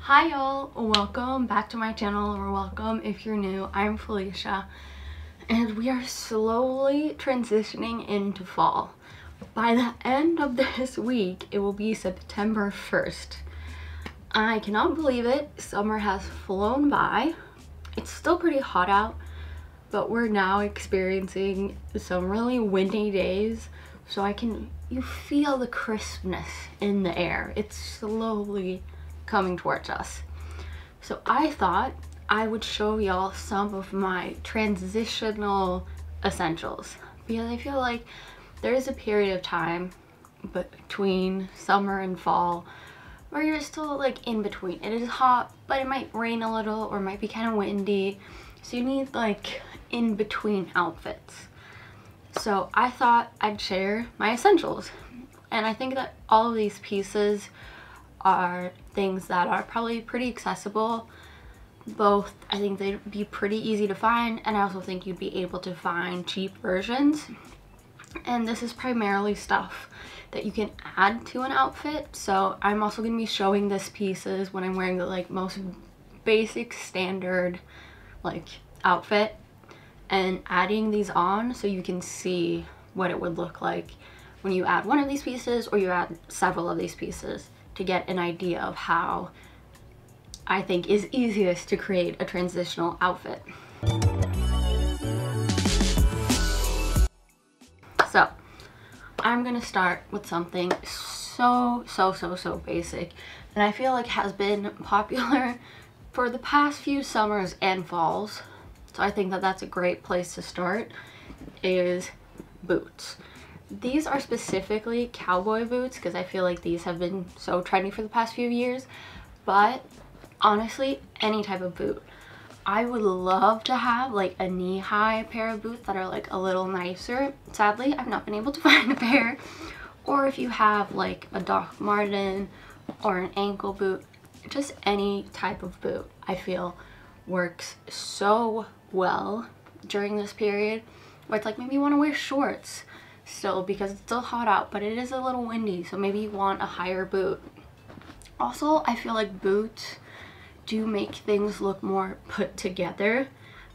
Hi y'all, welcome back to my channel, or welcome if you're new. I'm Felicia and we are slowly transitioning into fall. By the end of this week it will be September 1st. I cannot believe it. Summer has flown by. It's still pretty hot out, but we're now experiencing some really windy days, so you feel the crispness in the air. It's slowly coming towards us. So I thought I would show y'all some of my transitional essentials, because I feel like there is a period of time between summer and fall where you're still like in between. It is hot, but it might rain a little or might be kind of windy, so you need like in between outfits. So I thought I'd share my essentials, and I think that all of these pieces are things that are probably pretty accessible. Both, I think they'd be pretty easy to find, and I also think you'd be able to find cheap versions. And this is primarily stuff that you can add to an outfit. So I'm also going to be showing this pieces when I'm wearing the like most basic standard like outfit, and adding these on so you can see what it would look like when you add one of these pieces or you add several of these pieces, to get an idea of how I think is easiest to create a transitional outfit. So I'm gonna start with something so basic, and I feel like has been popular for the past few summers and falls. So I think that that's a great place to start, is boots. These are specifically cowboy boots because I feel like these have been so trendy for the past few years, but honestly, any type of boot. I would love to have like a knee-high pair of boots that are like a little nicer. Sadly, I've not been able to find a pair. Or if you have like a Doc Marten or an ankle boot, just any type of boot I feel works so well during this period where it's like maybe you want to wear shorts still because it's still hot out, but it is a little windy, so maybe you want a higher boot. Also, I feel like boots do make things look more put together.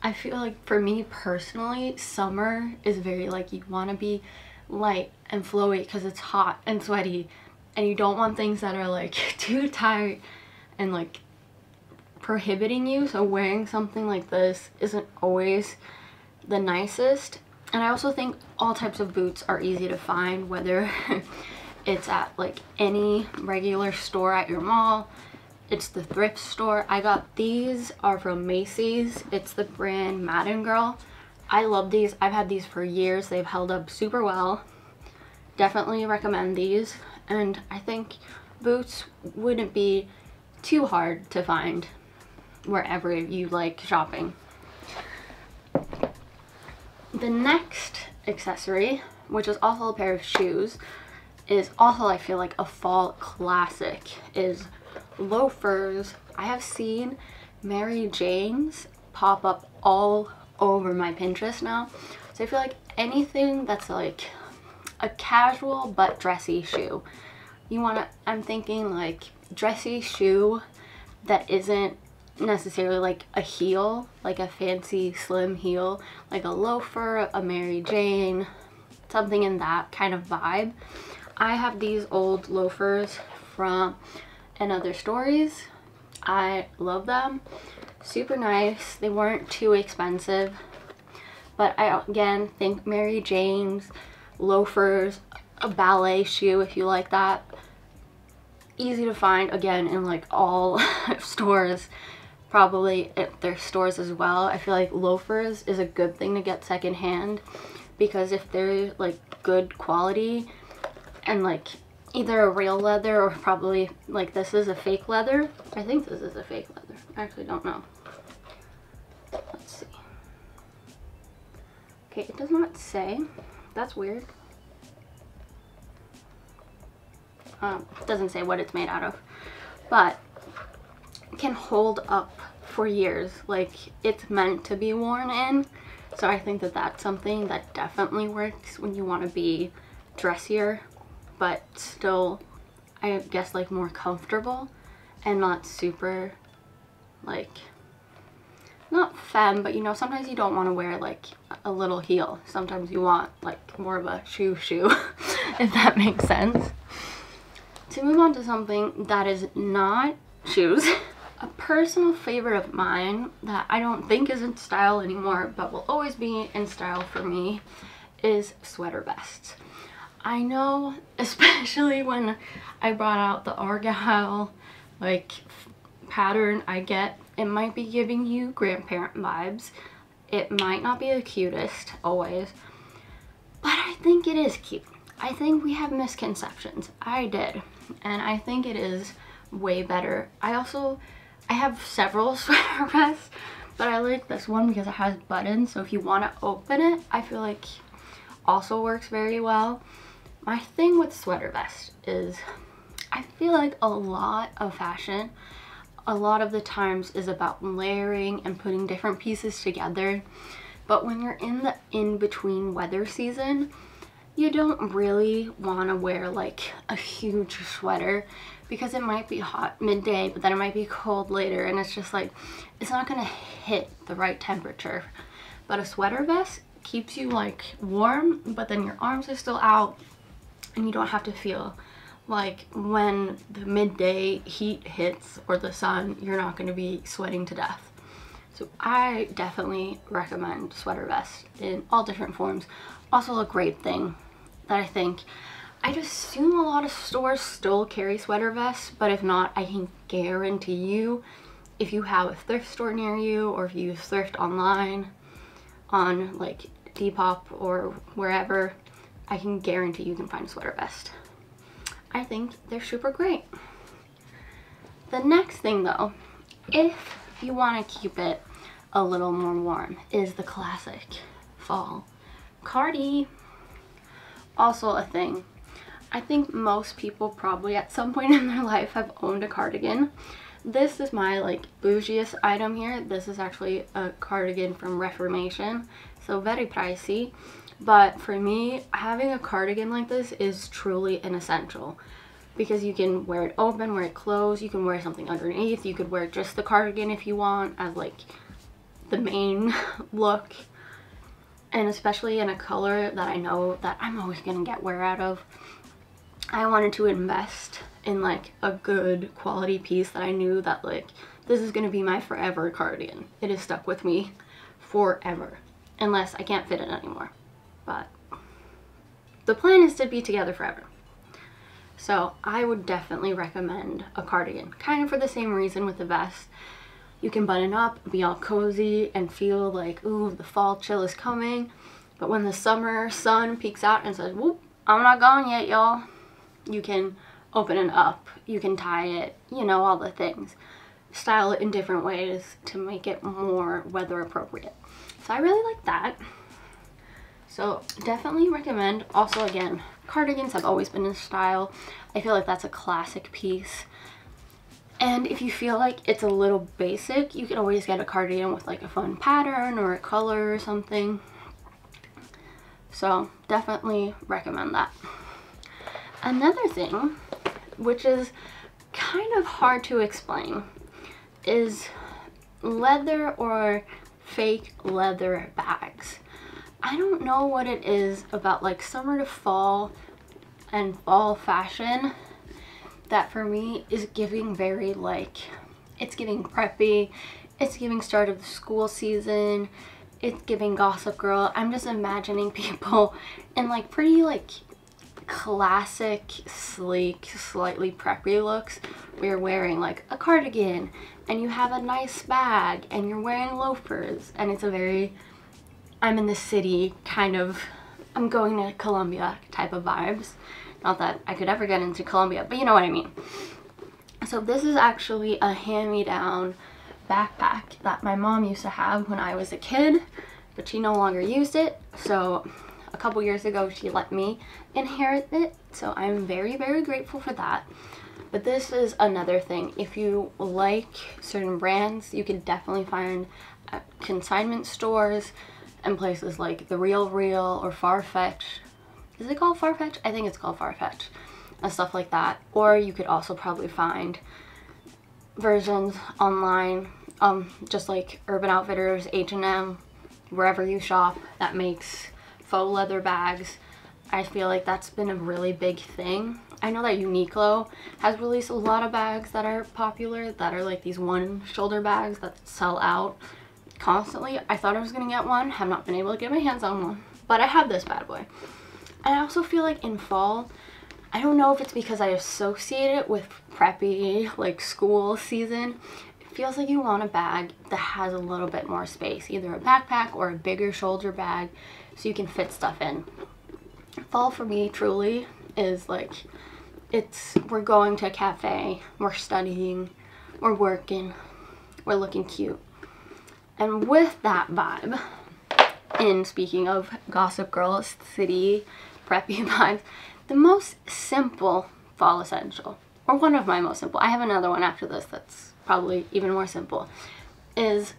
I feel like for me personally, summer is very like you want to be light and flowy because it's hot and sweaty, and you don't want things that are like too tight and like prohibiting you. So wearing something like this isn't always the nicest. And I also think all types of boots are easy to find, whether it's at like any regular store at your mall, it's the thrift store. I got these are from Macy's. It's the brand Madden Girl. I love these. I've had these for years. They've held up super well. Definitely recommend these. And I think boots wouldn't be too hard to find wherever you like shopping. The next accessory, which is also a pair of shoes, is also I feel like a fall classic, is loafers. I have seen Mary Jane's pop up all over my Pinterest now. So I feel like anything that's like a casual but dressy shoe. I'm thinking like dressy shoe that isn't necessarily like a heel, like a fancy slim heel, like a loafer, a Mary Jane, something in that kind of vibe. I have these old loafers from Another Stories. I love them. Super nice. They weren't too expensive, but I again think Mary Jane's loafers, a ballet shoe if you like that, easy to find again in like all stores, probably at their stores as well. I feel like loafers is a good thing to get secondhand, because if they're like good quality and like either a real leather or probably like this is a fake leather. I think this is a fake leather. I actually don't know. Let's see. Okay, it does not say. That's weird. It doesn't say what it's made out of, but it can hold up for years. Like, it's meant to be worn in. So I think that that's something that definitely works when you want to be dressier but still, I guess, like more comfortable. and not super, like, not femme, but you know, sometimes you don't want to wear like a little heel. Sometimes you want like more of a shoe if that makes sense. To move on to something that is not shoes, a personal favorite of mine that I don't think is in style anymore but will always be in style for me is sweater vests. I know, especially when I brought out the Argyle like pattern I get, it might be giving you grandparent vibes. It might not be the cutest always, but I think it is cute. I think we have misconceptions. I did, and I think it is way better. I have several sweater vests, but I like this one because it has buttons, so if you want to open it, I feel like also works very well. My thing with sweater vests is I feel like a lot of fashion, a lot of the times, is about layering and putting different pieces together. But when you're in the in-between weather season, you don't really want to wear like a huge sweater because it might be hot midday, but then it might be cold later, and it's just like, it's not going to hit the right temperature. But a sweater vest keeps you like warm, but then your arms are still out, and you don't have to feel like when the midday heat hits or the sun, you're not going to be sweating to death. So I definitely recommend sweater vests in all different forms. Also, a great thing that I just assume a lot of stores still carry sweater vests, but if not, I can guarantee you, if you have a thrift store near you, or if you use thrift online on like Depop or wherever, I can guarantee you can find a sweater vest. I think they're super great. The next thing though, if you want to keep it a little more warm, is the classic fall cardi. Also a thing. I think most people probably at some point in their life have owned a cardigan. This is my like bougiest item here. This is actually a cardigan from Reformation, so very pricey. But for me, having a cardigan like this is truly an essential, because you can wear it open, wear it closed, you can wear something underneath, you could wear just the cardigan if you want as like the main look, and especially in a color that I know that I'm always gonna get wear out of. I wanted to invest in like a good quality piece that I knew that like, this is gonna be my forever cardigan. It has stuck with me forever, unless I can't fit it anymore. But the plan is to be together forever. So I would definitely recommend a cardigan, kind of for the same reason with the vest. You can button up, be all cozy, and feel like, ooh, the fall chill is coming. But when the summer sun peeks out and says, whoop, I'm not gone yet, y'all, you can open it up, you can tie it, you know, all the things. Style it in different ways to make it more weather appropriate. So I really like that. So definitely recommend. Also, again, cardigans have always been in style. I feel like that's a classic piece. And if you feel like it's a little basic, you can always get a cardigan with like a fun pattern or a color or something. So definitely recommend that. Another thing, which is kind of hard to explain, is leather or fake leather bags. I don't know what it is about like summer to fall and fall fashion that for me is giving very like, it's giving preppy, it's giving start of the school season, it's giving Gossip Girl. I'm just imagining people in like pretty like classic, sleek, slightly preppy looks. We're wearing like a cardigan and you have a nice bag and you're wearing loafers, and it's a very I'm in the city kind of, I'm going to Columbia type of vibes. Not that I could ever get into Columbia, but you know what I mean. So this is actually a hand-me-down backpack that my mom used to have when I was a kid, but she no longer used it. So a couple years ago, she let me inherit it. So I'm very, very grateful for that. But this is another thing. If you like certain brands, you can definitely find at consignment stores and places like The Real Real or Farfetch. Is it called Farfetch? I think it's called Farfetch. And stuff like that. Or you could also probably find versions online, just like Urban Outfitters, H&M, wherever you shop that makes faux leather bags. I feel like that's been a really big thing. I know that Uniqlo has released a lot of bags that are popular, that are like these one shoulder bags that sell out constantly. I thought I was gonna get one, have not been able to get my hands on one, but I have this bad boy. And I also feel like in fall, I don't know if it's because I associate it with preppy, like school season, it feels like you want a bag that has a little bit more space, either a backpack or a bigger shoulder bag so you can fit stuff in. Fall for me truly is like, we're going to a cafe, we're studying, we're working, we're looking cute. And with that vibe, and speaking of Gossip Girl City preppy vibes, the most simple fall essential, or one of my most simple, I have another one after this that's probably even more simple, is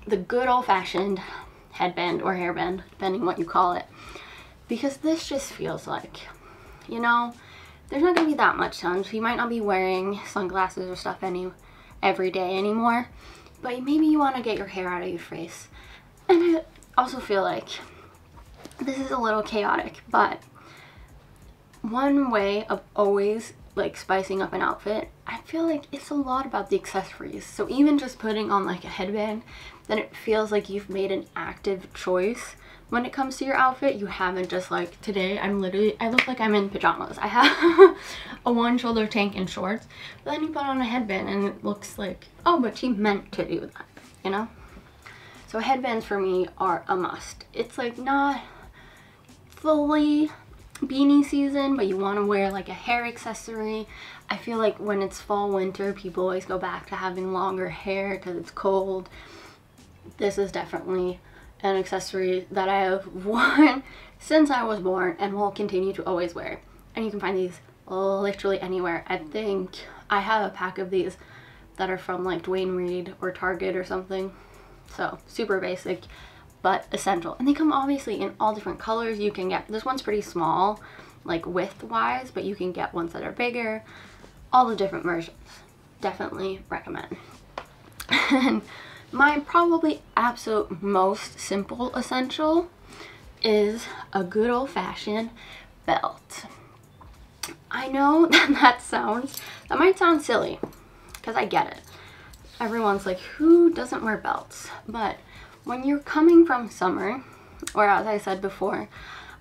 the good old-fashioned headband or hairband, depending what you call it. Because this just feels like, you know, there's not going to be that much sun, so you might not be wearing sunglasses or stuff every day anymore, but maybe you want to get your hair out of your face. And I also feel like this is a little chaotic, but one way of always like spicing up an outfit, I feel like it's a lot about the accessories. So even just putting on like a headband, then it feels like you've made an active choice when it comes to your outfit. You haven't just like, today I look like I'm in pajamas. I have a one shoulder tank and shorts, but then you put on a headband and it looks like, oh, but she meant to do that, you know? So headbands for me are a must. It's like not fully beanie season, but you want to wear like a hair accessory. I feel like when it's fall winter, people always go back to having longer hair because it's cold. This is definitely an accessory that I have worn since I was born and will continue to always wear. And you can find these literally anywhere. I think I have a pack of these that are from like Dwayne Reed or Target or something. So super basic but essential. And they come obviously in all different colors. You can get, this one's pretty small, like width wise, but you can get ones that are bigger, all the different versions. Definitely recommend. And my probably absolute most simple essential is a good old-fashioned belt. I know that might sound silly, because I get it. Everyone's like, who doesn't wear belts? But when you're coming from summer, or as I said before,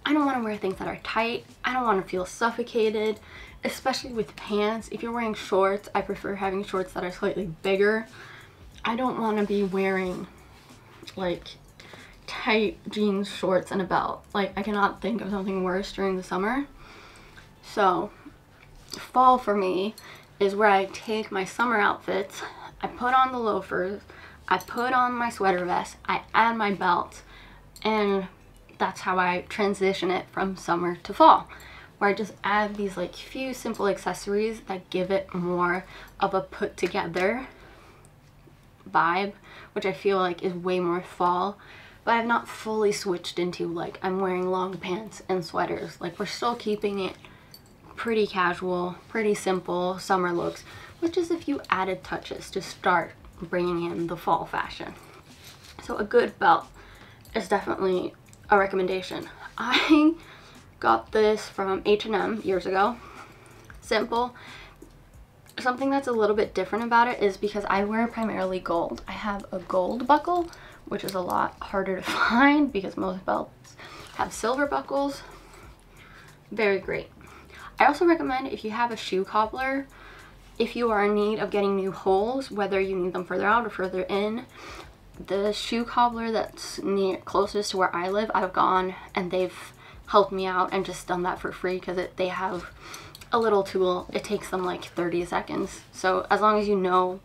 I don't want to wear things that are tight. I don't want to feel suffocated, especially with pants. If you're wearing shorts, I prefer having shorts that are slightly bigger. I don't want to be wearing like tight jeans, shorts, and a belt. Like, I cannot think of something worse during the summer. So fall for me is where I take my summer outfits, I put on the loafers, I put on my sweater vest, I add my belt, and that's how I transition it from summer to fall, where I just add these like few simple accessories that give it more of a put together vibe, which I feel like is way more fall. But I've not fully switched into like I'm wearing long pants and sweaters. Like, we're still keeping it pretty casual, pretty simple summer looks, with just a few added touches to start bringing in the fall fashion. So a good belt is definitely a recommendation. I got this from H&M years ago. Simple. Something that's a little bit different about it is because I wear primarily gold. I have a gold buckle, which is a lot harder to find because most belts have silver buckles. Very great. I also recommend, if you have a shoe cobbler, if you are in need of getting new holes, whether you need them further out or further in, the shoe cobbler that's closest to where I live, I've gone and they've helped me out and just done that for free, because they have a little tool. It takes them like 30 seconds. So as long as you know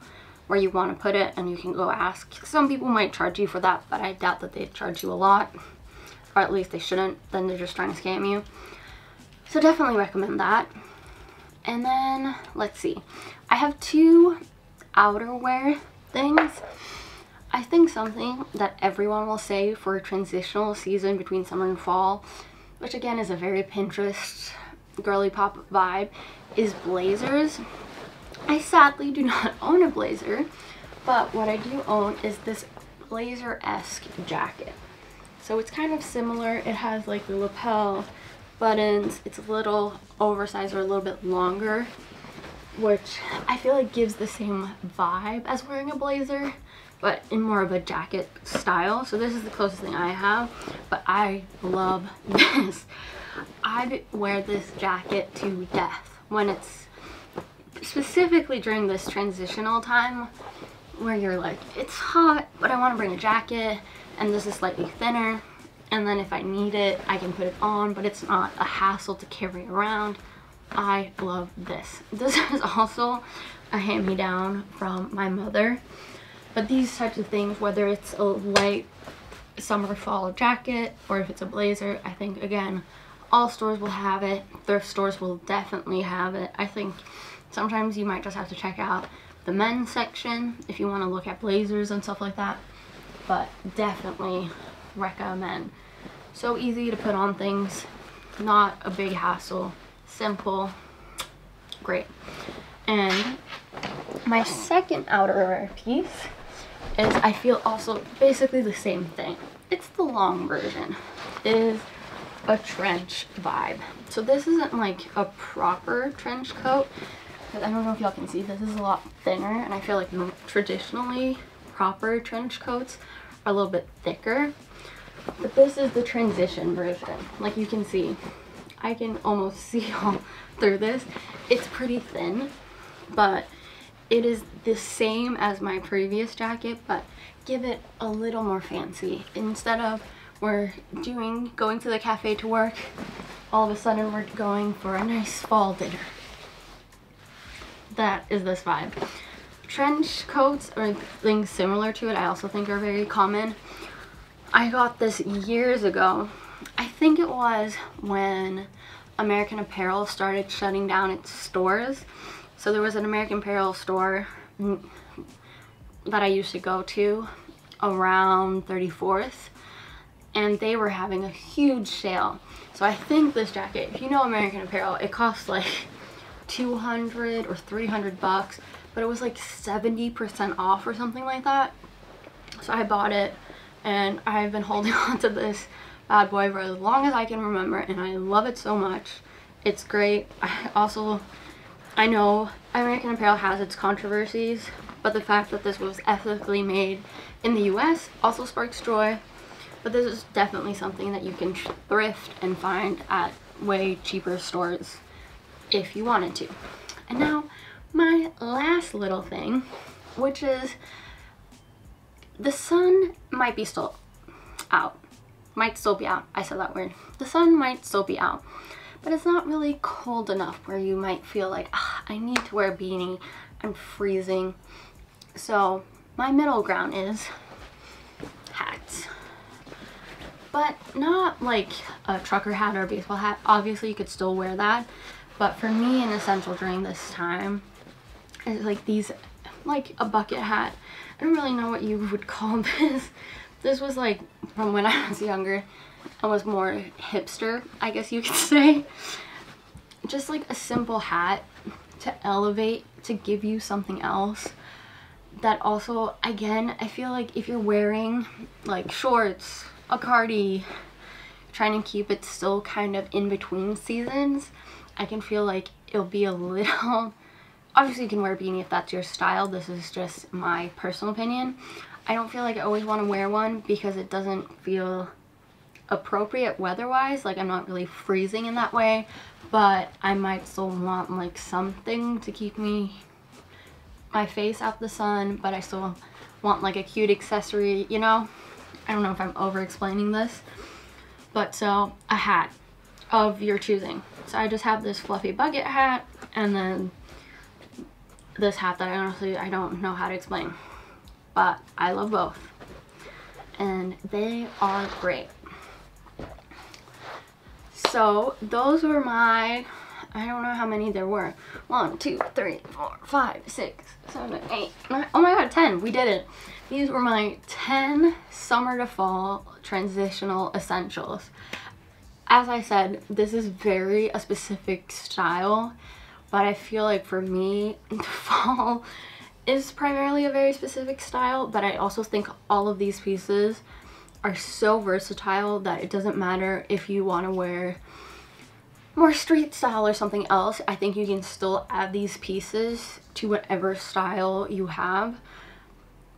where you want to put it and you can go ask. Some people might charge you for that, but I doubt that they'd charge you a lot, or at least they shouldn't. Then they're just trying to scam you. So definitely recommend that. And then, let's see. I have two outerwear things. I think something that everyone will say for a transitional season between summer and fall, which again is a very Pinterest girly pop vibe, is blazers. I sadly do not own a blazer, but what I do own is this blazer-esque jacket. So it's kind of similar. It has like the lapel buttons. It's a little oversized or a little bit longer, which I feel like gives the same vibe as wearing a blazer, but in more of a jacket style. So this is the closest thing I have, but I love this. I'd wear this jacket to death when it's specifically during this transitional time where you're like, it's hot, but I want to bring a jacket, and this is slightly thinner, and then if I need it, I can put it on, but it's not a hassle to carry around. I love this. This is also a hand-me-down from my mother, but these types of things, whether it's a light summer fall jacket or if it's a blazer, I think again all stores will have it. Thrift stores will definitely have it. I think sometimes you might just have to check out the men's section if you want to look at blazers and stuff like that, but definitely recommend. So easy to put on things, not a big hassle, simple, great. And my second outerwear piece is, I feel, also basically the same thing. It's the long version. It is a trench vibe. So this isn't like a proper trench coat, because I don't know if y'all can see, this is a lot thinner, and I feel like traditionally proper trench coats are a little bit thicker, but this is the transition version. Like you can see, I can almost see all through this. It's pretty thin, but it is the same as my previous jacket, but give it a little more fancy. Instead of we're going to the cafe to work, all of a sudden we're going for a nice fall dinner. That is this vibe. Trench coats or things similar to it I also think are very common. I got this years ago. I think it was when American Apparel started shutting down its stores. So there was an American Apparel store that I used to go to around 34th, and they were having a huge sale. So I think this jacket, if you know American Apparel, it costs like 200 or 300 bucks, but it was like 70% off or something like that. So I bought it, and I've been holding on to this bad boy for as long as I can remember, and I love it so much. It's great. I know American Apparel has its controversies, but the fact that this was ethically made in the US also sparks joy. But this is definitely something that you can thrift and find at way cheaper stores if you wanted to. And now my last little thing, which is the sun might be still out. Might still be out. I said that word. The sun might still be out, but it's not really cold enough where you might feel like, I need to wear a beanie, I'm freezing. So my middle ground is hats, but not like a trucker hat or a baseball hat. Obviously you could still wear that, but for me an essential during this time is like these, like a bucket hat. I don't really know what you would call this. This was like from when I was younger. I was more hipster, I guess you could say. Just like a simple hat to elevate, to give you something else. That also, again, I feel like if you're wearing like shorts, a cardi, trying to keep it still kind of in between seasons, I can feel like it'll be a little, obviously you can wear a beanie if that's your style. This is just my personal opinion. I don't feel like I always want to wear one because it doesn't feel appropriate weather-wise. Like I'm not really freezing in that way, but I might still want like something to keep my face out the sun, but I still want like a cute accessory, you know? I don't know if I'm over explaining this, but so a hat of your choosing. So I just have this fluffy bucket hat, and then this hat that I don't know how to explain, but I love both and they are great. So those were my, I don't know how many there were. 1, 2, 3, 4, 5, 6, 7, 8, 9. Oh my god, 10. We did it. These were my 10 summer to fall transitional essentials. As I said, this is very a specific style but I feel like for me, fall is primarily a very specific style, but I also think all of these pieces are so versatile that it doesn't matter if you want to wear more street style or something else. I think you can still add these pieces to whatever style you have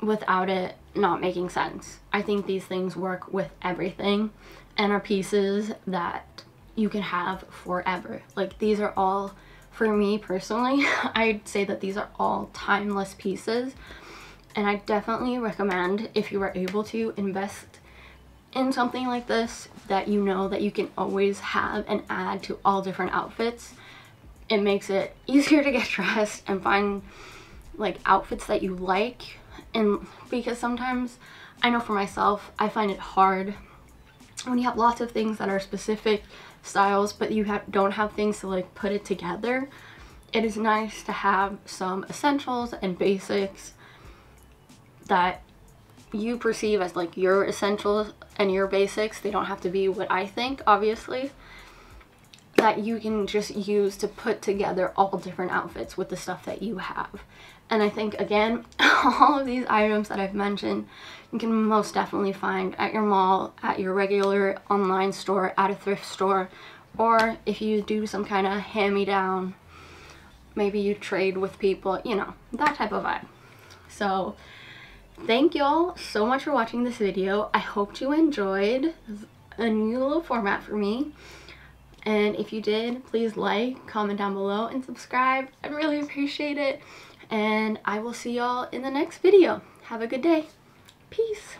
without it not making sense. I think these things work with everything and are pieces that you can have forever. Like, these are all, for me personally, I'd say that these are all timeless pieces, and I definitely recommend, if you are able to, invest in something like this that you know that you can always have and add to all different outfits. It makes it easier to get dressed and find like outfits that you like. And because sometimes, I know for myself, I find it hard when you have lots of things that are specific styles but you don't have things to like put it together. It is nice to have some essentials and basics that you perceive as like your essentials and your basics. They don't have to be what I think, obviously, that you can just use to put together all different outfits with the stuff that you have. And I think, again, all of these items that I've mentioned you can most definitely find at your mall, at your regular online store, at a thrift store, or if you do some kind of hand-me-down, maybe you trade with people, you know, that type of vibe. So thank y'all so much for watching this video. I hope you enjoyed a new little format for me. And if you did, please like, comment down below, and subscribe. I'd really appreciate it. And I will see y'all in the next video. Have a good day. Peace.